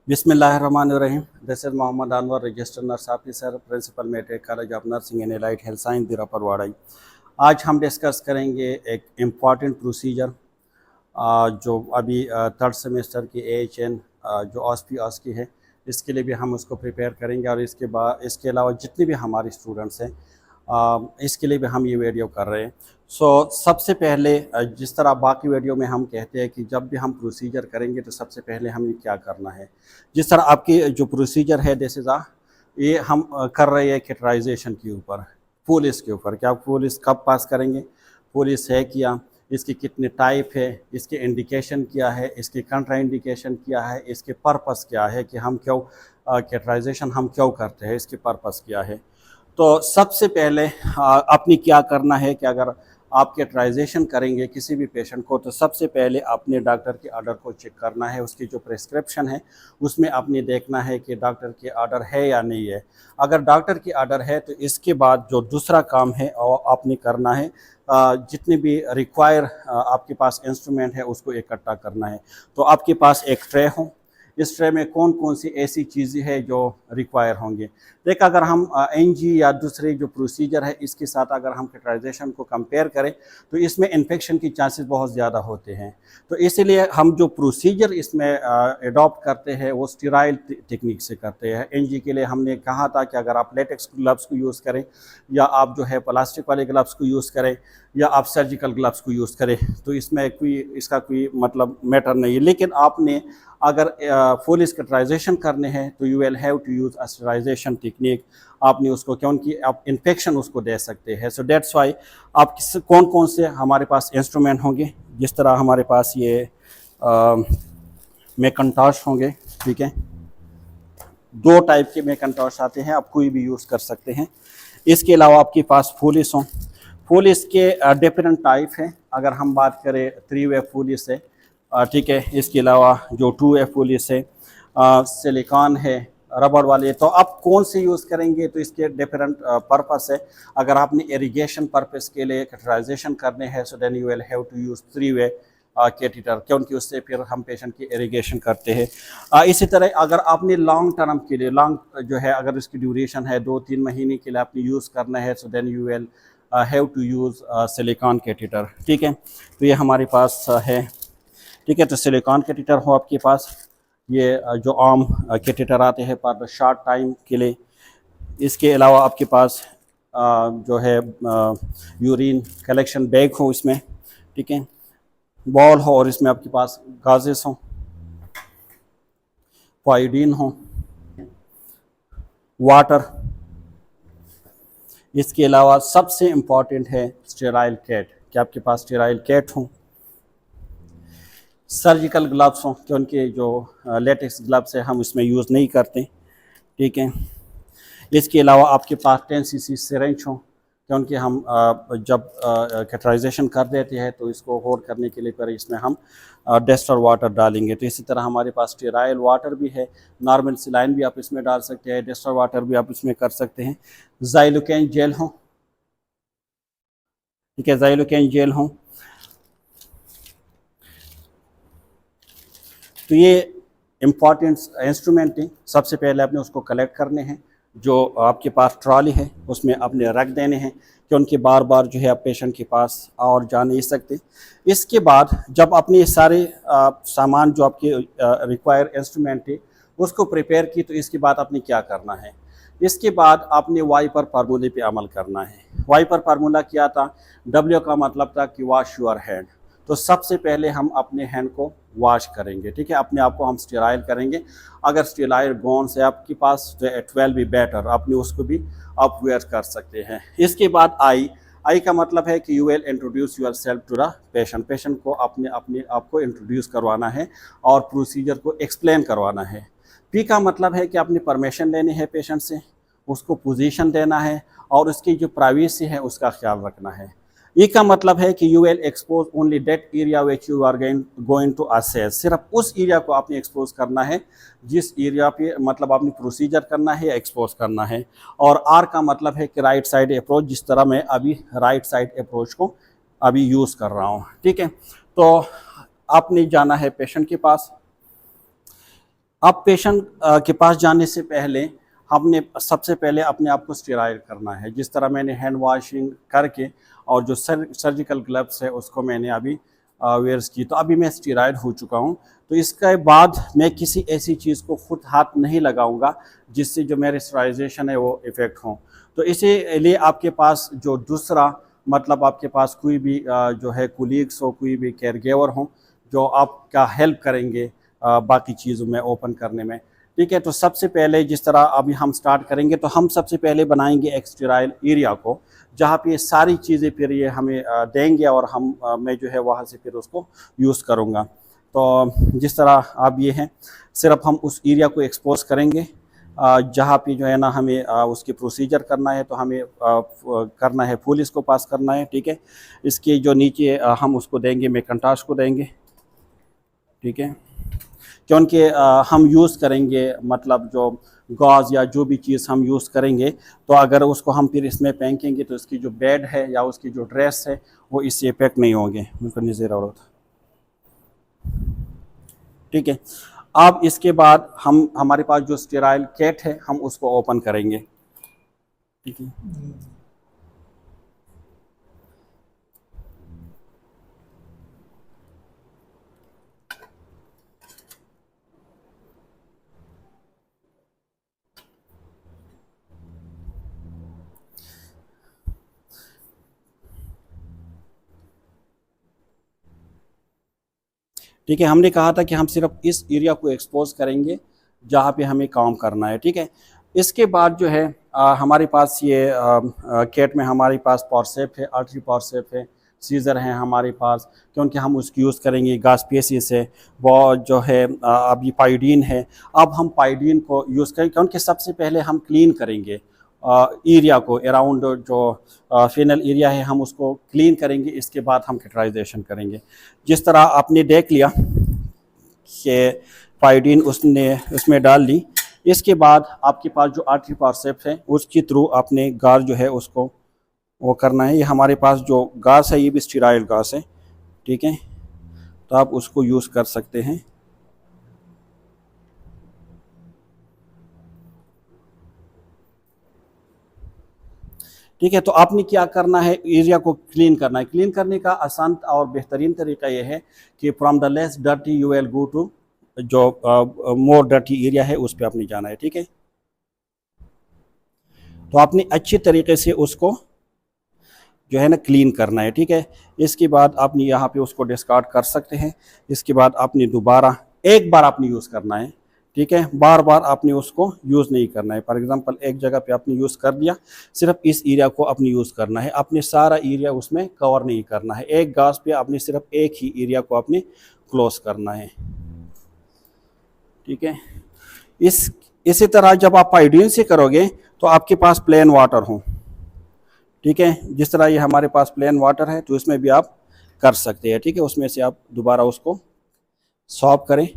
Bismillahirrahmanirrahim. This is Mohammad Anwar, registered nurse officer, principal Metric College of Nursing and Allied Health Science, दिरापरवाड़ा। आज हम discuss करेंगे एक important procedure जो अभी third semester की AHN जो OSPOS की है, इसके लिए भी हम उसको प्रिपेयर करेंगे और इसके अलावा जितने भी हमारे स्टूडेंट्स हैं इसके लिए भी हम ये वीडियो कर रहे हैं। सबसे पहले जिस तरह बाकी वीडियो में हम कहते हैं कि जब भी हम प्रोसीजर करेंगे तो सबसे पहले हमें क्या करना है, जिस तरह आपकी जो प्रोसीजर है दिस इज़ ये हम कर रहे हैं कैटेगराइजेशन के ऊपर, पुलिस के ऊपर। क्या पुलिस कब पास करेंगे, पुलिस है क्या, इसके कितने टाइप है, इसके इंडिकेशन क्या है, इसके कंट्रा इंडिकेशन क्या है, इसके पर्पस क्या है कि हम क्यों कैटेगराइजेशन हम क्यों करते हैं, इसके पर्पस क्या है। तो सबसे पहले आपने क्या करना है कि अगर आप कैटेगराइजेशन करेंगे किसी भी पेशेंट को तो सबसे पहले अपने डॉक्टर के ऑर्डर को चेक करना है। उसकी जो प्रिस्क्रिप्शन है उसमें आपने देखना है कि डॉक्टर के ऑर्डर है या नहीं है। अगर डॉक्टर की ऑर्डर है तो इसके बाद जो दूसरा काम है और आपने करना है जितने भी रिक्वायर आपके पास इंस्ट्रूमेंट है उसको इकट्ठा करना है। तो आपके पास एक ट्रे हो, इस ट्रे में कौन कौन सी ऐसी चीज़ें हैं जो रिक्वायर होंगे। देख अगर हम NG या दूसरे जो प्रोसीजर है इसके साथ अगर हम कैटेगराइजेशन को कंपेयर करें तो इसमें इन्फेक्शन की चांसेस बहुत ज़्यादा होते हैं। तो इसीलिए हम जो प्रोसीजर इसमें एडॉप्ट करते हैं वो स्टेराइल टेक्निक से करते हैं। NG के लिए हमने कहा था कि अगर आप लेटेक्स ग्लव्स को यूज़ करें या आप जो है प्लास्टिक वाले ग्लव्स को यूज़ करें या आप सर्जिकल ग्लव्स को यूज़ करें तो इसमें इसका कोई मतलब मैटर नहीं है। लेकिन आपने अगर फुल स्टेरिलाइजेशन करने हैं तो you will have to use sterilisation technique. आपने उसको क्योंकि आप इन्फेक्शन उसको दे सकते हैं। सो दैट्स वाई आप कौन कौन से हमारे पास इंस्ट्रूमेंट होंगे, जिस तरह हमारे पास ये मैकिन्टॉश होंगे, ठीक है। दो टाइप के मैकिन्टॉश आते हैं, आप कोई भी यूज़ कर सकते हैं। इसके अलावा आपके पास फुलिस हों, फुलिस के डिफरेंट टाइप हैं। अगर हम बात करें 3-वे फुलिस है, ठीक है। इसके अलावा जो 2-वे फुलिस है, सिलिकॉन है, रबड़ वाले। तो आप कौन से यूज़ करेंगे तो इसके डिफरेंट पर्पस है। अगर आपने इरिगेशन पर्पस के लिए कैटेगराइजेशन करने हैं so then you will have to use 3-वे कैटेटर, क्योंकि उससे फिर हम पेशेंट की इरिगेशन करते हैं। इसी तरह अगर आपने लॉन्ग टर्म के लिए लॉन्ग जो है अगर इसकी ड्यूरेशन है 2-3 महीने के लिए आपने यूज़ करना है so then you will have to use silicone catheter, ठीक है। तो ये हमारे पास है, ठीक है। तो सिलिकॉन कैटेटर हो आपके पास, ये जो आम कैटेटर आते हैं पर शॉर्ट टाइम के लिए। इसके अलावा आपके पास जो है यूरिन कलेक्शन बैग हो इसमें, ठीक है, बॉल हो और इसमें आपके पास गाजेस हो, पायोडीन हो, वाटर। इसके अलावा सबसे इम्पॉर्टेंट है स्टेराइल कैट, कि आपके पास स्टेराइल कैट हो, सर्जिकल ग्लव्स हों, क्योंकि जो लेटेक्स ग्लव्स है हम इसमें यूज़ नहीं करते, ठीक है। इसके अलावा आपके पास 10 cc सिरेंज हो, क्योंकि हम जब कैटेगराइजेशन कर देते हैं तो इसको होल्ड करने के लिए पर इसमें हम डेस्टर वाटर डालेंगे। तो इसी तरह हमारे पास स्टेराइल वाटर भी है, नॉर्मल सिलाइन भी आप इसमें डाल सकते हैं, डेस्टर वाटर भी आप इसमें कर सकते हैं। ज़ाइलोकेन जेल हो, ठीक है, ज़ाइलोकेन जेल हो। तो ये इम्पॉर्टेंट इंस्ट्रूमेंट हैं। सबसे पहले आपने उसको कलेक्ट करने हैं, जो आपके पास ट्रॉली है उसमें आपने रख देने हैं, कि उनके बार बार जो है आप पेशेंट के पास और जा नहीं सकते। इसके बाद जब अपने सारे सामान जो आपके रिक्वायर इंस्ट्रूमेंट है उसको प्रिपेयर की तो इसके बाद आपने क्या करना है, इसके बाद आपने वाइपर फार्मूले पे अमल करना है। वाइपर फार्मूला क्या था, W का मतलब था कि वॉश योर हैंड। तो सबसे पहले हम अपने हैंड को वॉश करेंगे, ठीक है, अपने आप को हम स्टेराइल करेंगे। अगर स्टेराइल गॉन्स है आपके पास तो इट विल बी बेटर, आपने उसको भी आप वेयर कर सकते हैं। इसके बाद आई का मतलब है कि you will introduce yourself to the patient, patient को अपने आप को इंट्रोड्यूस करवाना है और प्रोसीजर को एक्सप्लेन करवाना है। P का मतलब है कि आपने परमिशन लेनी है पेशेंट से, उसको पोजीशन देना है और उसकी जो प्राइवेसी है उसका ख्याल रखना है। E का मतलब है कि you will expose only that area which you are going to assess, सिर्फ उस एरिया को आपने एक्सपोज करना है जिस एरिया पे मतलब आपने प्रोसीजर करना है या एक्सपोज करना है। और R का मतलब है कि राइट साइड अप्रोच, जिस तरह मैं अभी राइट साइड अप्रोच को अभी यूज़ कर रहा हूँ, ठीक है। तो आपने जाना है पेशेंट के पास, अब पेशेंट के पास जाने से पहले हमने सबसे पहले अपने आप को स्टेराइल करना है, जिस तरह मैंने हैंड वॉशिंग करके और जो सर्जिकल ग्लव्स है उसको मैंने अभी वेयर्स की, तो अभी मैं स्टेराइल हो चुका हूँ। तो इसके बाद मैं किसी ऐसी चीज़ को खुद हाथ नहीं लगाऊंगा जिससे जो मेरे स्टेराइजेशन है वो इफ़ेक्ट हों। तो इसीलिए आपके पास जो दूसरा मतलब आपके पास कोई भी जो है कुलीग्स हो, कोई भी केयर गिवर हो जो आपका हेल्प करेंगे बाकी चीज़ों में ओपन करने में। ठीक है, तो सबसे पहले जिस तरह अभी हम स्टार्ट करेंगे तो हम सबसे पहले बनाएंगे एक स्टेराइल एरिया को, जहाँ पे ये सारी चीज़ें फिर ये हमें देंगे और मैं जो है वहाँ से फिर उसको यूज़ करूँगा। तो जिस तरह अब ये है, सिर्फ हम उस एरिया को एक्सपोज करेंगे जहाँ पे जो है ना हमें उसकी प्रोसीजर करना है, तो हमें करना है फुल इसको पास करना है। ठीक है, इसके जो नीचे हम उसको देंगे मैकेंटॉश को देंगे। ठीक है, क्योंकि हम यूज़ करेंगे मतलब जो गॉज या जो भी चीज़ हम यूज़ करेंगे, तो अगर उसको हम फिर इसमें फेंकेंगे तो इसकी जो बेड है या उसकी जो ड्रेस है वो इससे इफेक्ट नहीं होंगे। बिल्कुल नहीं रहा था। ठीक है, अब इसके बाद हम हमारे पास जो स्टेराइल कैट है हम उसको ओपन करेंगे। ठीक है, ठीक है, हमने कहा था कि हम सिर्फ इस एरिया को एक्सपोज करेंगे जहाँ पे हमें काम करना है। ठीक है, इसके बाद जो है हमारे पास ये कैट में हमारे पास फॉरसेप है, आर्टरी फॉरसेप है, सीज़र हैं हमारे पास, क्योंकि हम उसकी यूज़ करेंगे गास्पेसिस है, वो जो है अभी पाइडीन है। अब हम पाइडीन को यूज़ करेंगे क्योंकि सबसे पहले हम क्लीन करेंगे एरिया को, अराउंड जो फेनल एरिया है हम उसको क्लीन करेंगे, इसके बाद हम कैटेराइजेशन करेंगे। जिस तरह आपने देख लिया कि पाइडीन उसमें डाल ली, इसके बाद आपके पास जो आर्टरी फॉरसेप्स है उसके थ्रू आपने गार जो है उसको वो करना है। ये हमारे पास जो घास है ये भी स्टेराइल घास है। ठीक है, तो आप उसको यूज़ कर सकते हैं। ठीक है, तो आपने क्या करना है, एरिया को क्लीन करना है। क्लीन करने का आसान और बेहतरीन तरीका यह है कि from the less dirty you will go to जो मोर डर्टी एरिया है उस पर आपने जाना है। ठीक है, तो आपने अच्छी तरीके से उसको जो है ना क्लीन करना है। ठीक है, इसके बाद आपने यहाँ पे उसको डिस्कार्ड कर सकते हैं। इसके बाद आपने दोबारा एक बार आपने यूज़ करना है। ठीक है, बार बार आपने उसको यूज़ नहीं करना है। फॉर एग्जांपल एक जगह पे आपने यूज़ कर दिया, सिर्फ इस एरिया को आपने यूज़ करना है, आपने सारा एरिया उसमें कवर नहीं करना है। एक घास पे आपने सिर्फ एक ही एरिया को आपने क्लोज करना है। ठीक है, इसी तरह जब आप पाइडीन से करोगे तो आपके पास प्लेन वाटर हो। ठीक है, जिस तरह ये हमारे पास प्लेन वाटर है तो इसमें भी आप कर सकते हैं। ठीक है, उसमें से आप दोबारा उसको सॉप करें।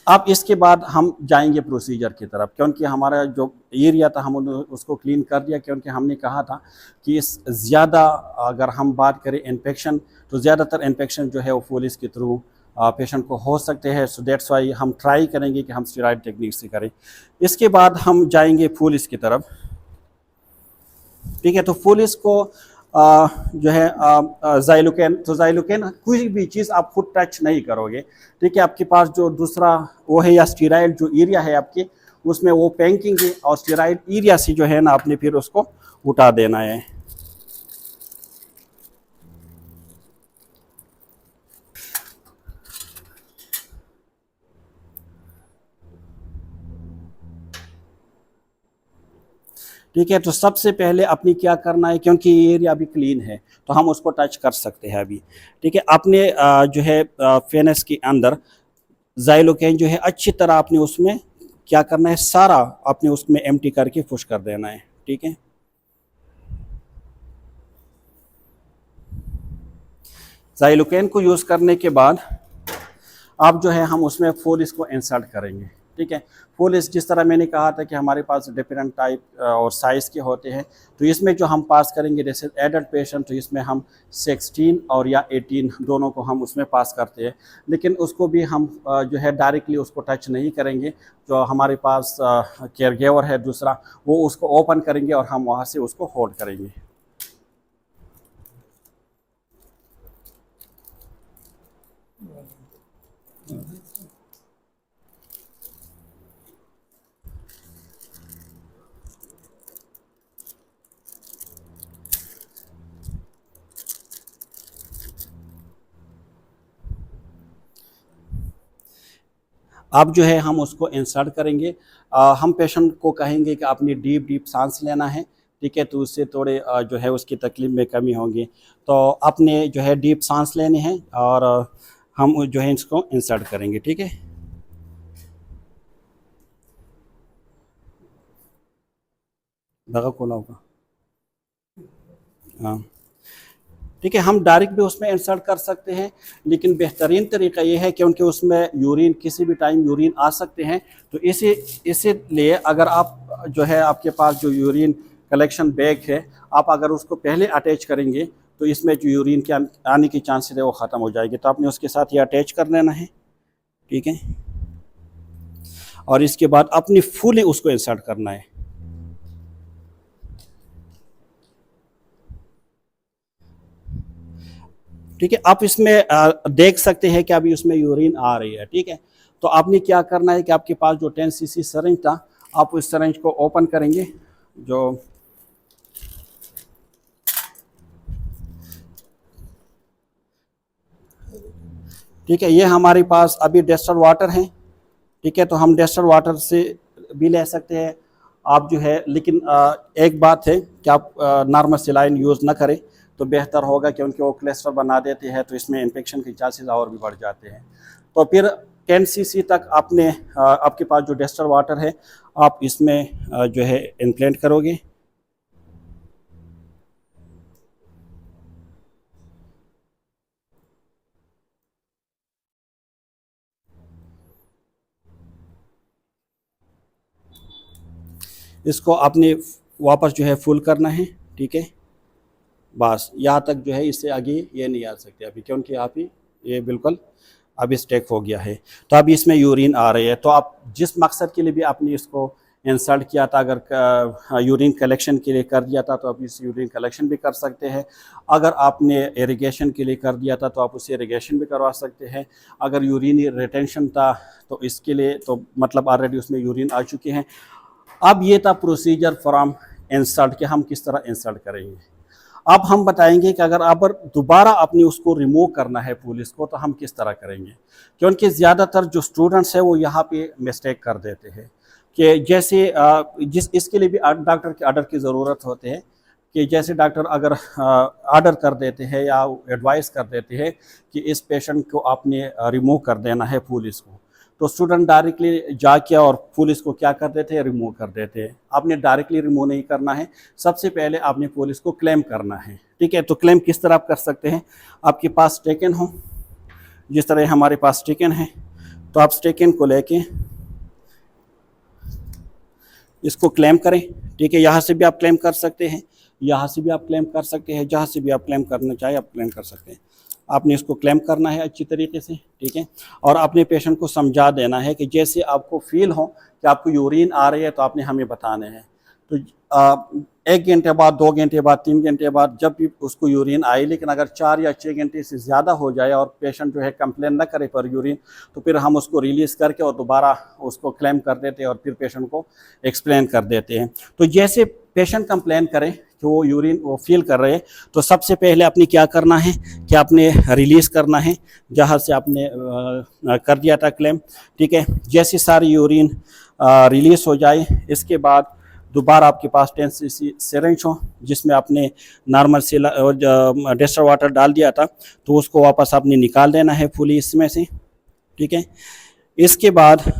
अब इसके बाद हम जाएंगे प्रोसीजर की तरफ, क्योंकि हमारा जो एरिया था हम उसको क्लीन कर दिया, क्योंकि हमने कहा था कि इस ज़्यादा अगर हम बात करें इन्फेक्शन, तो ज़्यादातर इन्फेक्शन जो है वो पुलिस के थ्रू पेशेंट को हो सकते हैं। सो दैट्स वाई हम ट्राई करेंगे कि हम स्टेरॉइड टेक्निक से करें। इसके बाद हम जाएंगे पुलिस की तरफ। ठीक है, तो पुलिस को जो है जाइलोकेन, तो जाइलोकेन कोई भी चीज़ आप खुद टच नहीं करोगे। ठीक है, आपके पास जो दूसरा वो है या स्टेराइड जो एरिया है आपके उसमें वो पैंकिंग है, और स्टेराइड एरिया से जो है ना आपने फिर उसको उठा देना है। ठीक है, तो सबसे पहले अपनी क्या करना है, क्योंकि ये एरिया अभी क्लीन है तो हम उसको टच कर सकते हैं अभी। ठीक है, अपने जो है फेनस के अंदर जाइलोकेन जो है अच्छी तरह आपने उसमें क्या करना है, सारा आपने उसमें एम्प्टी करके पुश कर देना है। ठीक है, जाइलोकेन को यूज़ करने के बाद अब जो है हम उसमें फुल इसको इंसर्ट करेंगे। ठीक है। फुल जिस तरह मैंने कहा था कि हमारे पास डिफरेंट टाइप और साइज़ के होते हैं, तो इसमें जो हम पास करेंगे जैसे एडल्ट पेशेंट, तो इसमें हम 16 और या 18 दोनों को हम उसमें पास करते हैं, लेकिन उसको भी हम जो है डायरेक्टली उसको टच नहीं करेंगे। जो हमारे पास केयर गिवर है दूसरा, वो उसको ओपन करेंगे और हम वहाँ से उसको होल्ड करेंगे। अब जो है हम उसको इंसर्ट करेंगे। हम पेशेंट को कहेंगे कि आपने डीप डीप सांस लेना है, ठीक है, तो उससे थोड़े जो है उसकी तकलीफ में कमी होगी। तो आपने जो है डीप सांस लेनी है और हम जो है इसको इंसर्ट करेंगे, ठीक है। लगा खोला होगा, हाँ, ठीक है। हम डायरेक्ट भी उसमें इंसर्ट कर सकते हैं, लेकिन बेहतरीन तरीका ये है क्योंकि उसमें यूरिन किसी भी टाइम यूरिन आ सकते हैं, तो इसीलिए अगर आप जो है आपके पास जो यूरिन कलेक्शन बैग है, आप अगर उसको पहले अटैच करेंगे तो इसमें जो यूरिन के आने की चांसेस है वो ख़त्म हो जाएगी। तो आपने उसके साथ ये अटैच कर लेना है, ठीक है, और इसके बाद अपनी फुली उसको इंसर्ट करना है। ठीक है, आप इसमें देख सकते हैं कि अभी उसमें यूरिन आ रही है, ठीक है। तो आपने क्या करना है कि आपके पास जो 10 cc सरेंज था, आप उस सरेंज को ओपन करेंगे। जो ठीक है, ये हमारे पास अभी डेस्टर वाटर है, ठीक है, तो हम डेस्टर वाटर से भी ले सकते हैं आप जो है, लेकिन एक बात है कि आप नॉर्मल सलाइन यूज़ ना करें तो बेहतर होगा, क्योंकि वो क्लस्टर बना देते हैं, तो इसमें इन्फेक्शन के चांसेस और भी बढ़ जाते हैं। तो फिर 10 cc तक आपने आपके पास जो डेस्टर वाटर है, आप इसमें जो है इम्प्लेंट करोगे। इसको आपने वापस जो है फुल करना है, ठीक है, बस यहाँ तक जो है, इससे आगे ये नहीं आ सकते अभी, क्योंकि आप ही ये बिल्कुल अभी स्टेक हो गया है। तो अभी इसमें यूरिन आ रही है, तो आप जिस मकसद के लिए भी आपने इसको इंसर्ट किया था, अगर यूरिन कलेक्शन के लिए कर दिया था तो आप इस यूरिन कलेक्शन भी कर सकते हैं। अगर आपने इरिगेशन के लिए कर दिया था तो आप उसे इरिगेशन भी करवा सकते हैं। अगर यूरिन रिटेंशन था तो इसके लिए तो मतलब ऑलरेडी उसमें यूरिन आ चुके हैं। अब ये था प्रोसीजर फ्रॉम इंसर्ट, कि हम किस तरह इंसर्ट करेंगे। अब हम बताएंगे कि अगर आप दोबारा अपनी उसको रिमूव करना है पुलिस को, तो हम किस तरह करेंगे, क्योंकि ज़्यादातर जो स्टूडेंट्स हैं वो यहाँ पे मिस्टेक कर देते हैं कि जैसे जिस इसके लिए भी डॉक्टर के ऑर्डर की ज़रूरत होती है, कि जैसे डॉक्टर अगर ऑर्डर कर देते हैं या एडवाइस कर देते हैं कि इस पेशेंट को आपने रिमूव कर देना है पुलिस को, तो स्टूडेंट डायरेक्टली जाके और पुलिस को क्या कर देते हैं, रिमूव कर देते हैं। आपने डायरेक्टली रिमूव नहीं करना है, सबसे पहले आपने पुलिस को क्लेम करना है, ठीक है। तो क्लेम किस तरह आप कर सकते हैं, आपके पास स्टेकन हो, जिस तरह हमारे पास स्टेकन है, तो आप स्टेकन को लेके इसको क्लेम करें, ठीक है। यहाँ से भी आप क्लेम कर सकते हैं, यहाँ से भी आप क्लेम कर सकते हैं, जहाँ से भी आप क्लेम करना चाहें आप क्लेम कर सकते हैं। आपने इसको क्लेम करना है अच्छी तरीके से, ठीक है, और अपने पेशेंट को समझा देना है कि जैसे आपको फील हो कि आपको यूरिन आ रही है तो आपने हमें बताना है। तो 1 घंटे बाद, 2 घंटे बाद, 3 घंटे बाद जब भी उसको यूरिन आए, लेकिन अगर 4 या 6 घंटे से ज़्यादा हो जाए और पेशेंट जो है कंप्लेन ना करे पर यूरिन, तो फिर हम उसको रिलीज़ करके और दोबारा उसको क्लेम कर देते हैं और फिर पेशेंट को एक्सप्लेन कर देते हैं। तो जैसे पेशेंट कंप्लेन करे कि वो यूरिन वो फील कर रहे हैं, तो सबसे पहले आपने क्या करना है कि आपने रिलीज़ करना है जहाँ से आपने कर दिया था क्लेम, ठीक है। जैसे सारी यूरिन रिलीज़ हो जाए, इसके बाद दोबारा आपके पास 10 cc सिरिंज हो जिसमें आपने नॉर्मल से डेस्टर वाटर डाल दिया था, तो उसको वापस आपने निकाल देना है फुली इसमें से, ठीक है। इसके बाद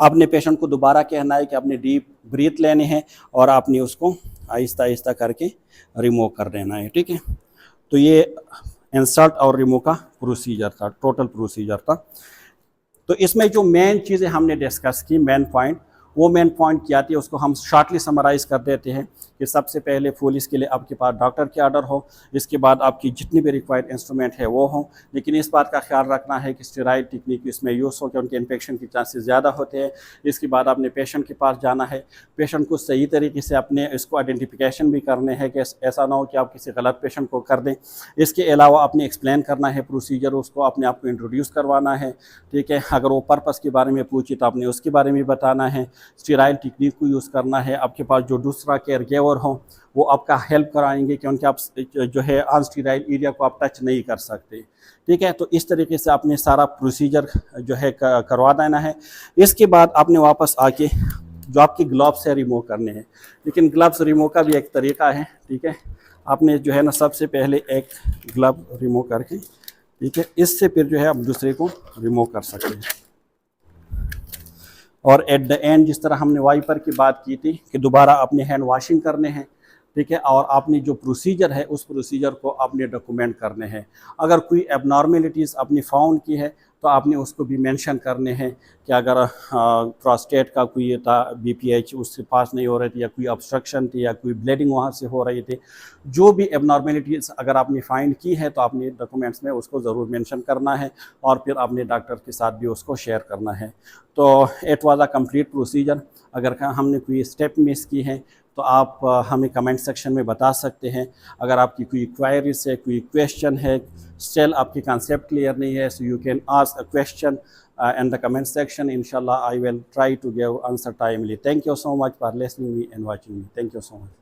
आपने पेशेंट को दोबारा कहना है कि आपने डीप ब्रीथ लेने हैं और आपने उसको आहिस्ता आहिस्ता करके रिमूव कर देना है, ठीक है। तो ये इंसर्ट और रिमूव का प्रोसीजर था, टोटल प्रोसीजर था। तो इसमें जो मेन चीज़ें हमने डिस्कस की, मेन पॉइंट, वो मेन पॉइंट क्या थी उसको हम शॉर्टली समराइज़ कर देते हैं कि सबसे पहले फुल इसके लिए आपके पास डॉक्टर की ऑर्डर हो, इसके बाद आपकी जितनी भी रिक्वायर्ड इंस्ट्रूमेंट है वो हो, लेकिन इस बात का ख्याल रखना है कि स्टेराइल टेक्निक इसमें यूज़ हो कि उनके इन्फेक्शन के चांसेस ज़्यादा होते हैं। इसके बाद आपने पेशेंट के पास जाना है, पेशेंट को सही तरीके से अपने इसको आइडेंटिफिकेशन भी करने हैं कि ऐसा ना हो कि आप किसी गलत पेशेंट को कर दें। इसके अलावा आपने एक्सप्लेन करना है प्रोसीजर, उसको अपने आप को इंट्रोड्यूस करवाना है, ठीक है। अगर वो पर्पज़ के बारे में पूछे तो आपने उसके बारे में बताना है। स्टेराइल टेक्निक को यूज़ करना है। आपके पास जो दूसरा केयर गिवर हो वो आपका हेल्प कराएंगे क्योंकि आप जो है अनस्टेराइल एरिया को आप टच नहीं कर सकते, ठीक है। तो इस तरीके से आपने सारा प्रोसीजर जो है करवा देना है। इसके बाद आपने वापस आके जो आपके ग्लव्स है रिमूव करने हैं, लेकिन ग्लव्स रिमूव का भी एक तरीका है, ठीक है। आपने जो है ना सबसे पहले एक ग्लव रिमूव करके, ठीक है, इससे फिर जो है आप दूसरे को रिमूव कर सकते हैं। और एट द एंड जिस तरह हमने वाइपर की बात की थी कि दोबारा अपने हैंड वॉशिंग करने हैं, ठीक है, और आपने जो प्रोसीजर है उस प्रोसीजर को आपने डॉक्यूमेंट करने हैं। अगर कोई एबनॉर्मेलिटीज़ आपने फाउंड की है तो आपने उसको भी मेंशन करने हैं कि अगर प्रोस्टेट का कोई था BPH उससे पास नहीं हो रही थी, या कोई ऑब्स्ट्रक्शन थी, या कोई ब्लीडिंग वहाँ से हो रही थी, जो भी एबनॉर्मेलिटीज़ अगर आपने फाइंड की है तो आपने डॉक्यूमेंट्स में उसको ज़रूर मेंशन करना है और फिर आपने डॉक्टर के साथ भी उसको शेयर करना है। तो it was a complete procedure. अगर हमने कोई स्टेप मिस की है तो आप हमें कमेंट सेक्शन में बता सकते हैं। अगर आपकी कोई क्वायरीज है, कोई क्वेश्चन है, स्टिल आपकी कॉन्सेप्ट क्लियर नहीं है, so you can ask a question in the comment section. Inshallah I will try to give answer timely. Thank you so much for listening me and watching me. Thank you so much.